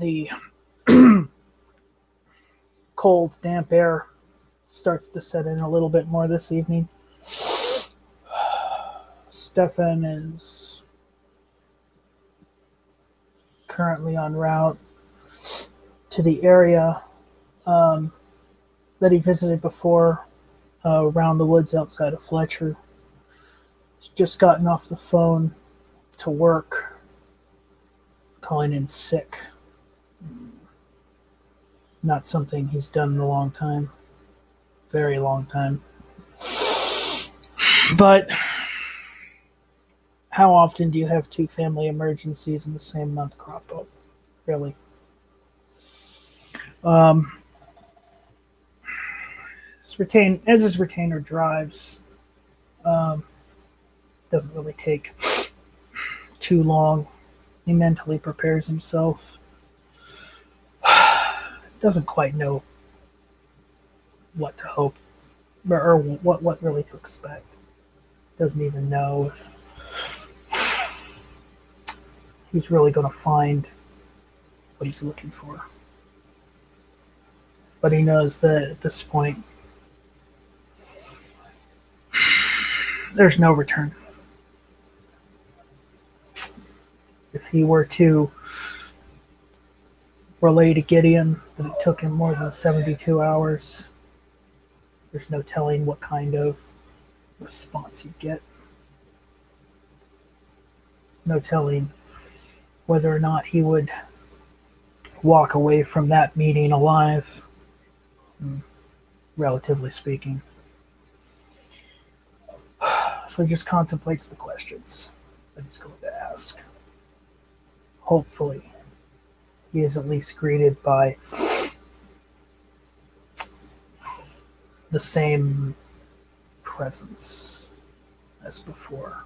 The cold, damp air starts to set in a little bit more this evening. Stefan is currently en route to the area that he visited before, around the woods outside of Fletcher. He's just gotten off the phone to work, calling in sick. Not something he's done in a long time. Very long time. But how often do you have two family emergencies in the same month crop up? Really? As his retainer drives, doesn't really take too long. He mentally prepares himself. Doesn't quite know what to hope or what really to expect. Doesn't even know if he's really going to find what he's looking for. But he knows that at this point, there's no return. If he were to relay to Gideon that it took him more than 72 hours, there's no telling what kind of response you'd get. There's no telling whether or not he would walk away from that meeting alive, relatively speaking. So he just contemplates the questions that he's going to ask. Hopefully, he is at least greeted by the same presence as before.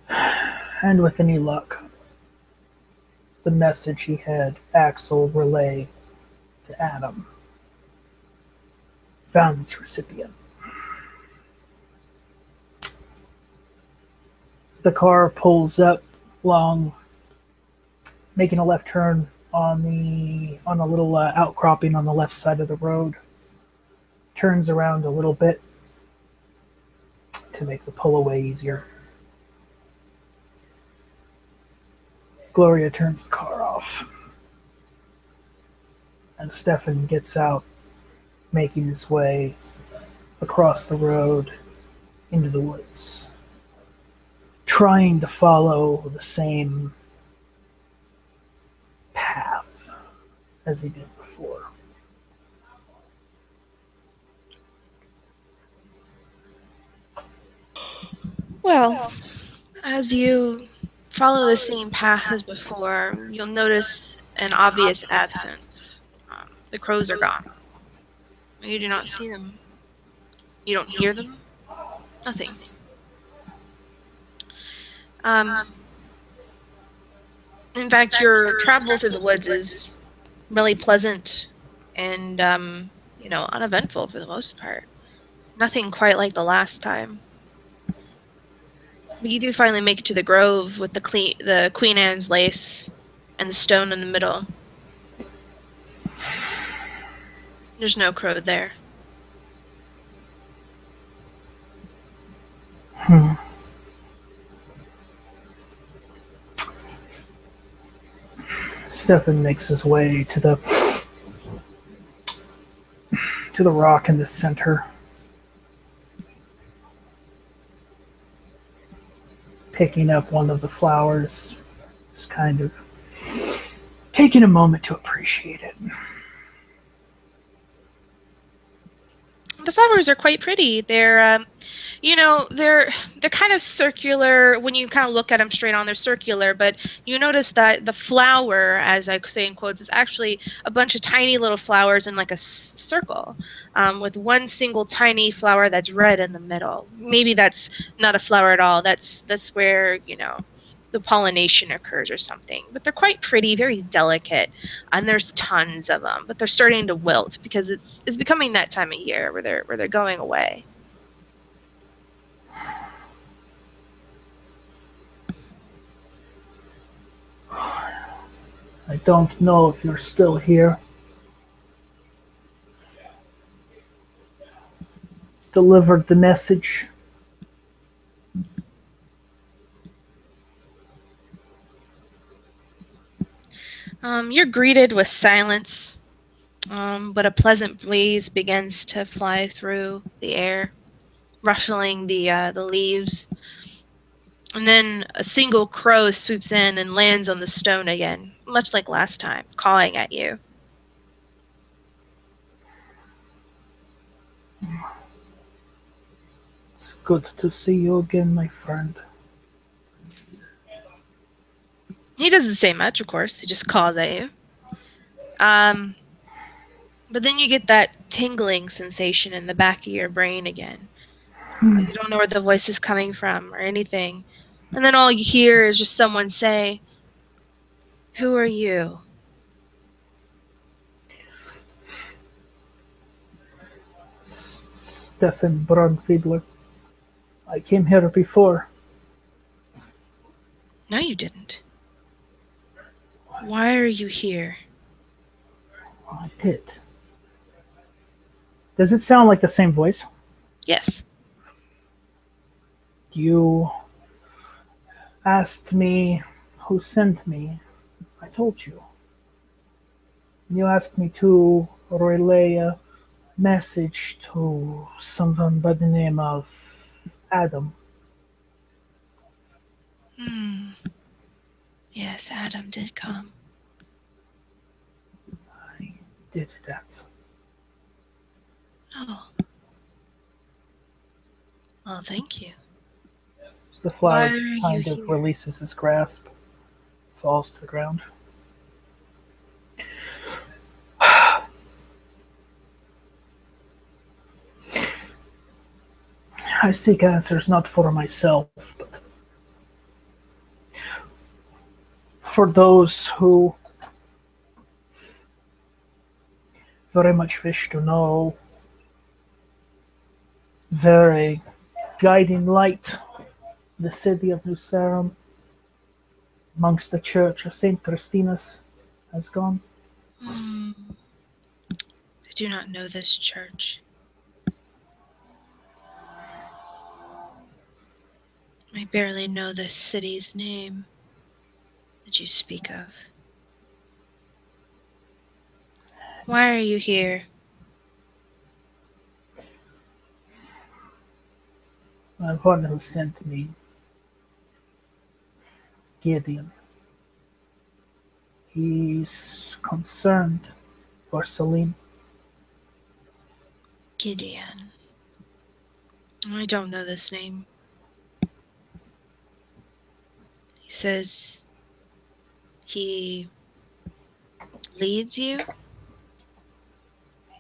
And with any luck, the message he had Axel relay to Adam found its recipient. As the car pulls up along, making a left turn on a little outcropping on the left side of the road, turns around a little bit to make the pull away easier. Gloria turns the car off, and Stefan gets out, making his way across the road into the woods, trying to follow the same path as he did before. Well, as you follow the same path as before, you'll notice an obvious absence. The crows are gone. You do not see them. You don't hear them. Nothing. In fact, your travel through the woods is really pleasant and, uneventful for the most part. Nothing quite like the last time. But you do finally make it to the grove with the Queen Anne's lace and the stone in the middle. There's no crow there. Stefan makes his way to the rock in the center, picking up one of the flowers, just kind of taking a moment to appreciate it. The flowers are quite pretty. They're, they're kind of circular. When you kind of look at them straight on, they're circular. But you notice that the flower, as I say in quotes, is actually a bunch of tiny little flowers in like a circle, with one single tiny flower that's red in the middle. Maybe that's not a flower at all. That's where, the pollination occurs or something. But they're quite pretty, very delicate, and there's tons of them. But they're starting to wilt because it's becoming that time of year where they're going away. I don't know if you're still here. Delivered the message. You're greeted with silence, but a pleasant breeze begins to fly through the air, rustling the leaves. And then a single crow swoops in and lands on the stone again, much like last time, cawing at you. It's good to see you again, my friend. He doesn't say much, of course. He just caws at you. But then you get that tingling sensation in the back of your brain again. You don't know where the voice is coming from or anything. And then all you hear is just someone say, "Who are you?" Stefan Braunfiedler. I came here before. No, you didn't. Why are you here? I did. Does it sound like the same voice? Yes. You asked me who sent me. I told you. You asked me to relay a message to someone by the name of Adam. Yes, Adam did come. I did that. Oh. Well, thank you. So the flower Why are you kind of here? releases his grasp, falls to the ground. I seek answers not for myself, but for those who very much wish to know. Very guiding light, the city of New Sarum, amongst the church of St. Christina's, has gone. I do not know this church. I barely know this city's name that you speak of. Why are you here? The one who sent me, Gideon, he's concerned for Celine. Gideon. I don't know this name. He says he leads you?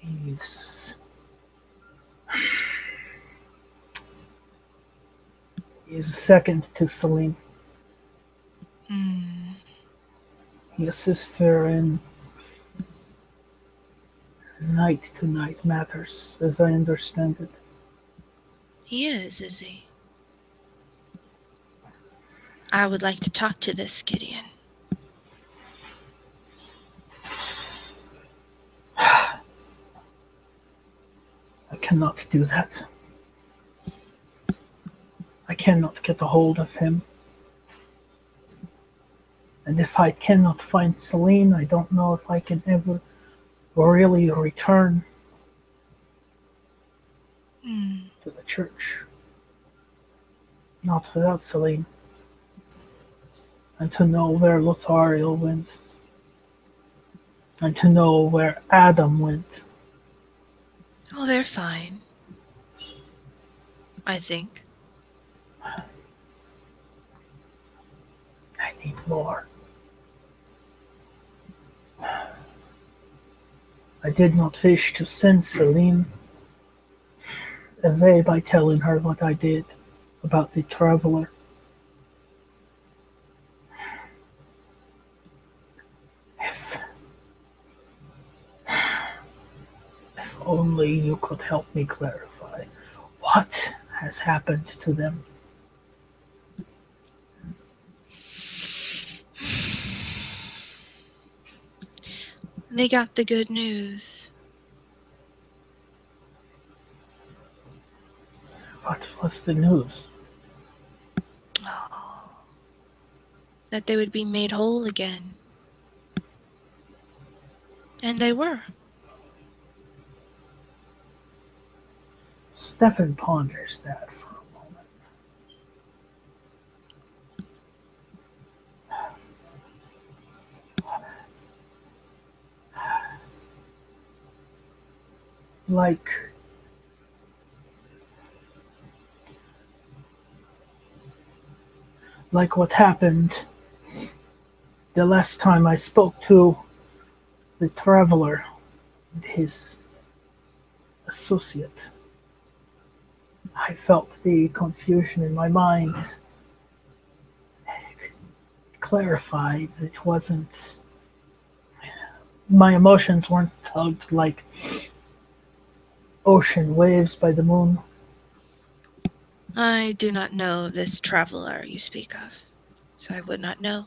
He's second to Celine. He assists her in night-to-night matters, as I understand it. He is he? I would like to talk to this Gideon. I cannot do that. I cannot get a hold of him. And if I cannot find Celine, I don't know if I can ever really return to the church. Not without Celine. And to know where Lothario went. And to know where Adam went. Oh, they're fine. I think. I need more. I did not wish to send Celine away by telling her what I did about the traveler. If only you could help me clarify what has happened to them. They got the good news. What was the news? Oh, that they would be made whole again. And they were. Stefan ponders that for a moment. Like what happened the last time I spoke to the traveler and his associate. I felt the confusion in my mind clarified. It wasn't. My emotions weren't tugged like ocean waves by the moon. I do not know of this traveler you speak of, so I would not know.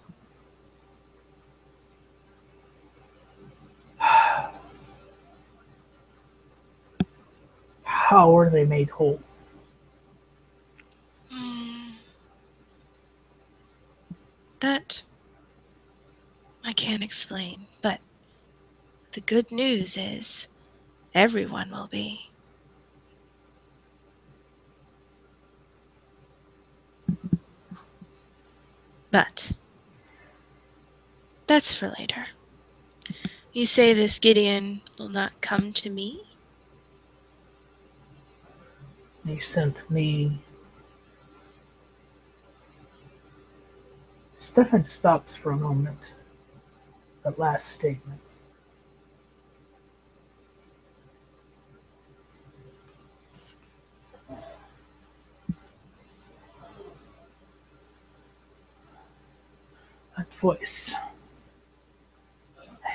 How were they made whole? That I can't explain, but the good news is everyone will be. But that's for later. You say this Gideon will not come to me? They sent me. Stefan stops for a moment. That last statement. That voice.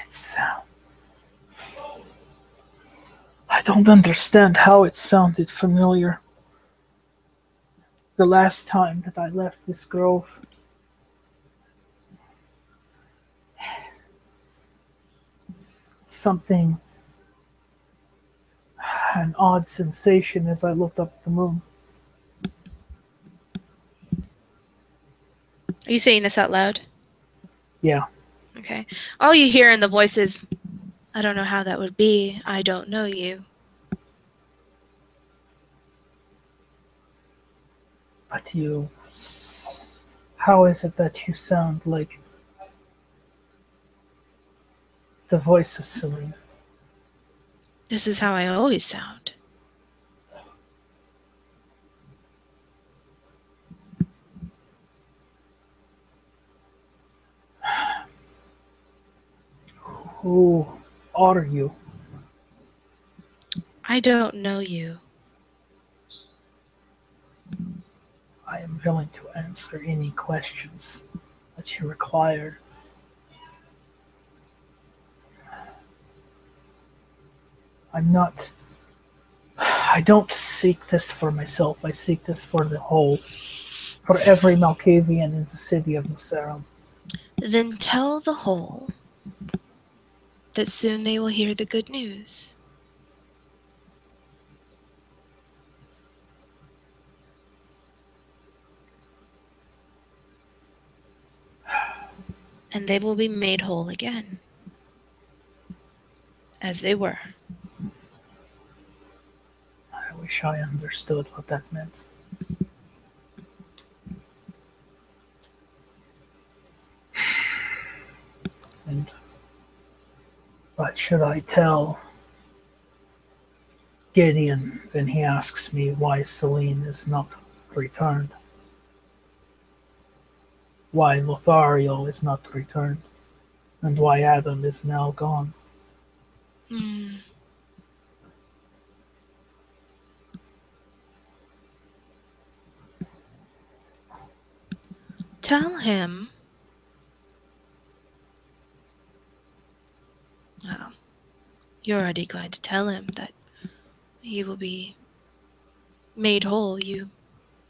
It's. I don't understand how it sounded familiar. The last time that I left this grove, something, an odd sensation as I looked up at the moon. Are you saying this out loud? Yeah. Okay. All you hear in the voice is, I don't know how that would be. I don't know you. But you. How is it that you sound like the voice of Celine? This is how I always sound. Who are you? I don't know you. I am willing to answer any questions that you require. I'm not. I don't seek this for myself. I seek this for the whole. For every Malkavian in the city of Musaram. Then tell the whole that soon they will hear the good news. And they will be made whole again, as they were. I wish I understood what that meant. And what should I tell Gideon when he asks me why Celine is not returned? Why Lothario is not returned? And why Adam is now gone? Tell him. Oh, you're already going to tell him that he will be made whole, you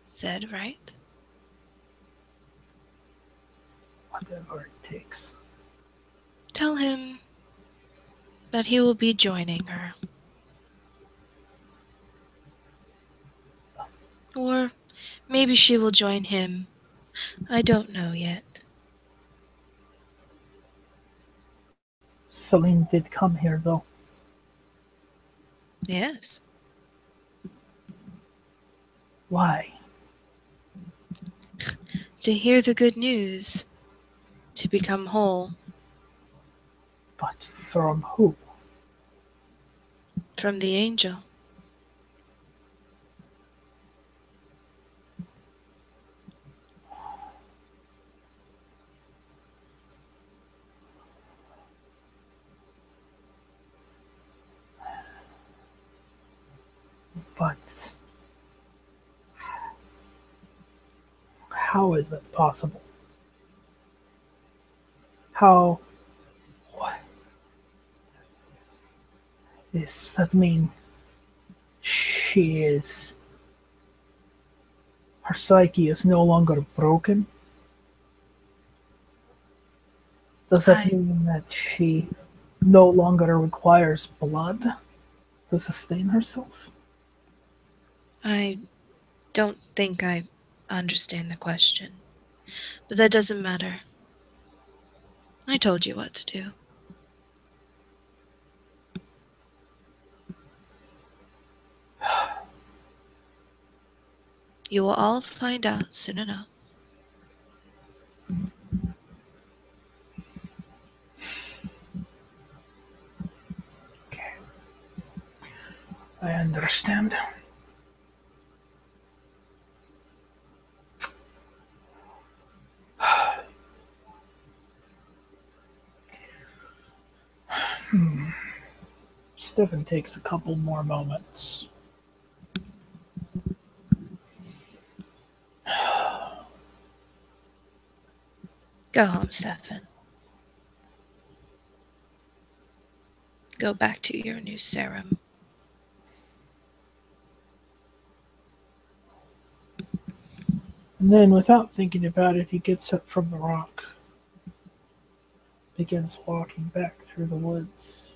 said, right? Whatever it takes. Tell him that he will be joining her. Or maybe she will join him. I don't know yet. Celine did come here, though. Yes. Why? To hear the good news. To become whole. But from who? From the angel. But how is that possible? How? What? Does that mean she is. Her psyche is no longer broken? Does that mean that she no longer requires blood to sustain herself? I don't think I understand the question. But that doesn't matter. I told you what to do. You will all find out soon enough. Okay. I understand. Stephen takes a couple more moments. Go home, Stefan. Go back to your new serum. And then, without thinking about it, he gets up from the rock, begins walking back through the woods.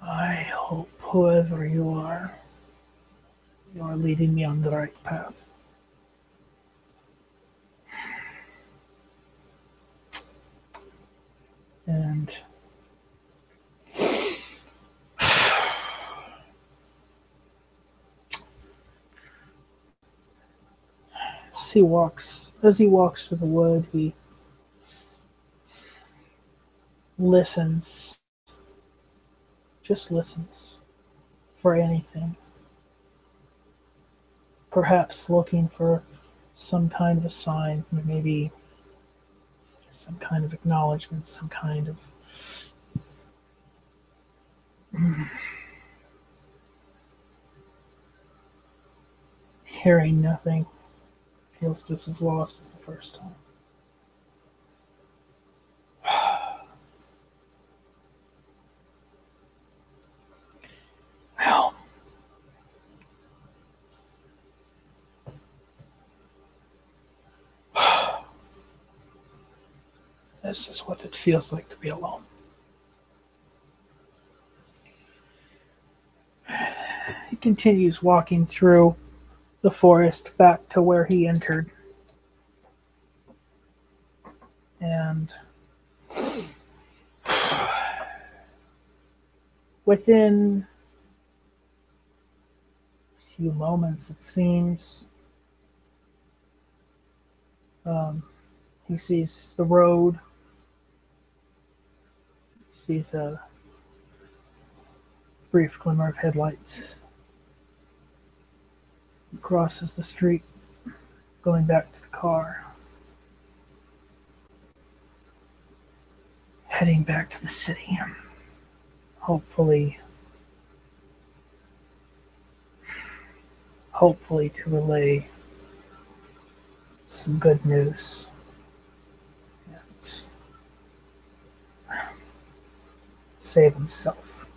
I hope, whoever you are leading me on the right path. And as he walks through the wood, he listens, just listens for anything. Perhaps looking for some kind of a sign, maybe some kind of acknowledgement, some kind of hearing nothing. Feels just as lost as the first time. Well, this is what it feels like to be alone. He continues walking through the forest back to where he entered. And within a few moments, it seems, he sees the road, sees a brief glimmer of headlights. He crosses the street, going back to the car, heading back to the city. Hopefully to relay some good news and save himself.